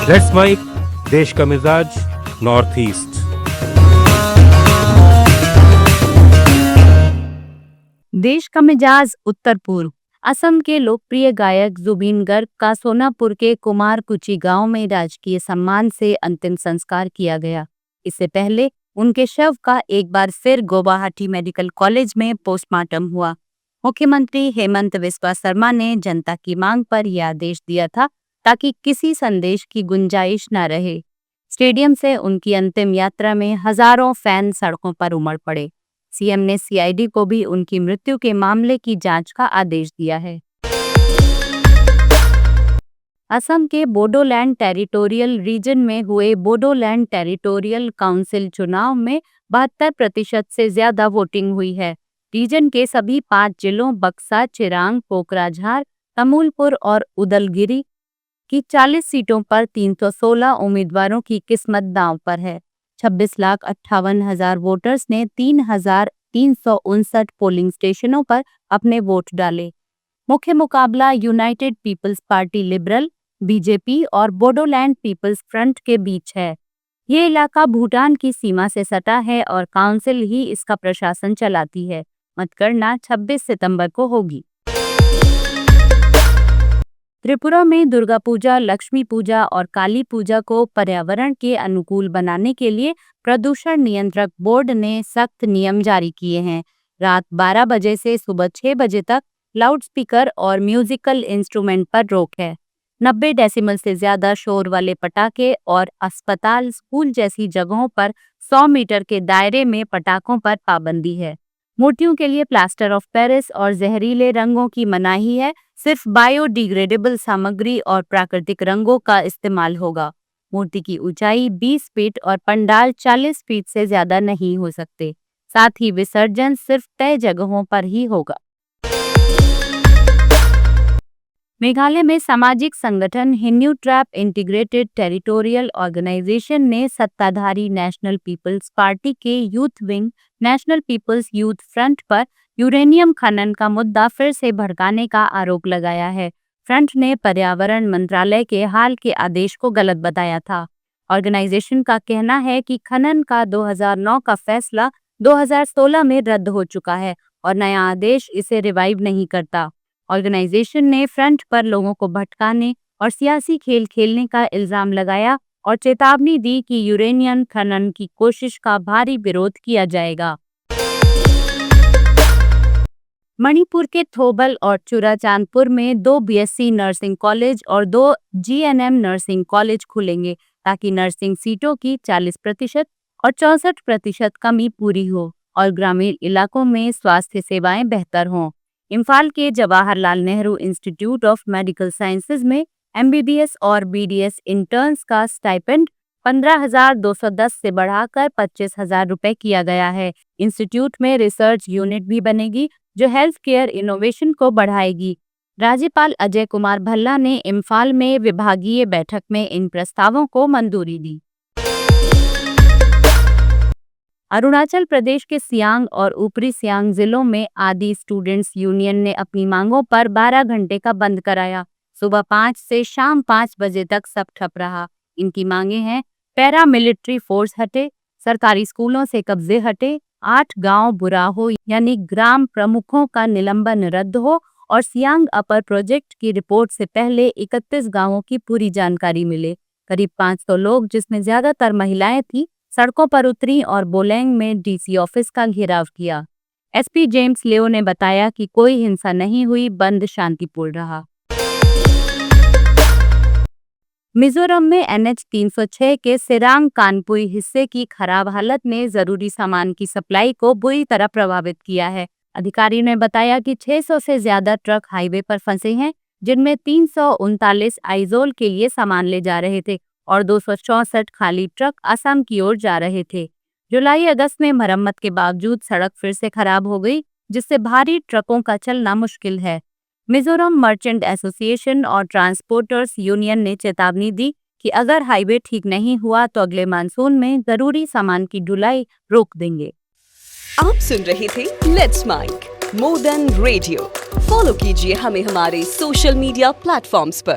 Let's mic देश का मिजाज नॉर्थ ईस्ट। देश का मिजाज उत्तर पूर्व। असम के लोकप्रिय गायक जुबीन गर्ग का सोनापुर के कुमारकुची गांव में राजकीय सम्मान से अंतिम संस्कार किया गया। इससे पहले उनके शव का एक बार फिर गुवाहाटी मेडिकल कॉलेज में पोस्टमार्टम हुआ। मुख्यमंत्री हेमंत बिस्वा शर्मा ने जनता की मांग पर यह आदेश दिया था ताकि किसी संदेश की गुंजाइश न रहे। स्टेडियम से उनकी अंतिम यात्रा में हजारों फैन सड़कों पर उमड़ पड़े। सीएम ने सीआईडी को भी उनकी मृत्यु के मामले की जांच का आदेश दिया है। असम के बोडोलैंड टेरिटोरियल रीजन में हुए बोडोलैंड टेरिटोरियल काउंसिल चुनाव में 72% से ज्यादा वोटिंग हुई है। रीजन के सभी 5 जिलों बक्सा, चिरांग, कोकराझार, तमुलपुर और उदलगिरी की 40 सीटों पर 316 उम्मीदवारों की किस्मत दांव पर है। 26,58,000 वोटर्स ने 3,359 पोलिंग स्टेशनों पर अपने वोट डाले। मुख्य मुकाबला United People's Party Liberal, BJP और बोडोलैंड पीपल्स फ्रंट के बीच है। ये इलाका भूटान की सीमा से सटा है और काउंसिल ही इसका प्रशासन चलाती है। मतगणना 26 सितंबर को होगी। त्रिपुरा में दुर्गा पूजा, लक्ष्मी पूजा और काली पूजा को पर्यावरण के अनुकूल बनाने के लिए प्रदूषण नियंत्रक बोर्ड ने सख्त नियम जारी किए हैं। रात 12 बजे से सुबह 6 बजे तक लाउडस्पीकर और म्यूजिकल इंस्ट्रूमेंट पर रोक है। 90 डेसिबल से ज्यादा शोर वाले पटाखे और अस्पताल, स्कूल जैसी जगहों पर 100 मीटर के दायरे में पटाखों पर पाबंदी है। मूर्तियों के लिए प्लास्टर ऑफ पेरिस और जहरीले रंगों की मनाही है। सिर्फ बायोडिग्रेडेबल सामग्री और प्राकृतिक रंगों का इस्तेमाल होगा। मूर्ति की ऊंचाई 20 फीट और पंडाल 40 फीट से ज्यादा नहीं हो सकते। साथ ही विसर्जन सिर्फ तय जगहों पर ही होगा। मेघालय में सामाजिक संगठन Hynniewtrep Integrated Territorial Organisation ने सत्ताधारी नेशनल पीपल्स पार्टी के youth wing National People's Youth Front पर यूरेनियम खनन का मुद्दा फिर से भड़काने का आरोप लगाया है। फ्रंट ने पर्यावरण मंत्रालय के हाल के आदेश को गलत बताया था। ऑर्गेनाइजेशन का कहना है कि खनन का 2009 का फैसला 2016 में रद्द हो चुका है और नया आदेश इसे रिवाइव नहीं करता। ऑर्गेनाइजेशन ने फ्रंट पर लोगों को भटकाने और सियासी खेल खेलने का इल्जाम लगाया और चेतावनी दी कि यूरेनियम खनन की कोशिश का भारी विरोध किया जाएगा। मणिपुर के थोबल और चुराचांदपुर में 2 बीएससी नर्सिंग कॉलेज और 2 जीएनएम नर्सिंग कॉलेज खुलेंगे ताकि नर्सिंग सीटों की 40% और 64% कमी पूरी हो और ग्रामीण इलाकों में स्वास्थ्य सेवाएं बेहतर हों। इम्फाल के Jawaharlal Nehru institute of medical sciences में एमबीबीएस और बीडीएस इंटर्न्स का स्टाइपेंड 15,210 से बढ़ाकर 25,000 रुपए किया गया है। इंस्टीट्यूट में रिसर्च यूनिट भी बनेगी जो हेल्थ केयर इनोवेशन को बढ़ाएगी। राज्यपाल अजय कुमार भल्ला ने इम्फाल में विभागीय बैठक में इन प्रस्तावों को मंजूरी दी। अरुणाचल प्रदेश के सियांग और ऊपरी सियांग जिलों में आदि स्टूडेंट्स यूनियन ने अपनी मांगों पर 12 घंटे का बंद कराया। सुबह 5 से शाम 5 बजे तक सब ठप रहा। इनकी मांगे हैं: पैरा मिलिट्री फोर्स हटे, सरकारी स्कूलों से कब्जे हटे, 8 गांव बुराहो यानी ग्राम प्रमुखों का निलंबन रद्द हो और सियांग अपर प्रोजेक्ट की रिपोर्ट से पहले 31 गांवों की पूरी जानकारी मिले। करीब 500 लोग, जिसमें ज्यादातर महिलाएं थीं, सड़कों पर उतरी और बोलेंग में डीसी ऑफिस का घेराव किया। एसपी जेम्स लियो ने बताया कि कोई हिंसा नहीं हुई, बंद शांतिपूर्ण रहा। मिजोरम में एनएच 306 के सिरांग कानपुई हिस्से की खराब हालत ने जरूरी सामान की सप्लाई को बुरी तरह प्रभावित किया है। अधिकारी ने बताया कि 600 से ज्यादा ट्रक हाईवे पर फंसे हैं, जिनमें 339 आइजोल के लिए सामान ले जा रहे थे और 264 खाली ट्रक असम की ओर जा रहे थे। जुलाई-अगस्त में मरम्मत के बावजूद सड़क फिर से खराब हो गई, जिससे भारी ट्रकों का चलना मुश्किल है। मिजोरम मर्चेंट एसोसिएशन और ट्रांसपोर्टर्स यूनियन ने चेतावनी दी कि अगर हाईवे ठीक नहीं हुआ तो अगले मानसून में जरूरी सामान की ढुलाई रोक देंगे। आप सुन रहे थे let's mike more than radio. Follow कीजिए हमें हमारे सोशल मीडिया प्लेटफॉर्म्स पर।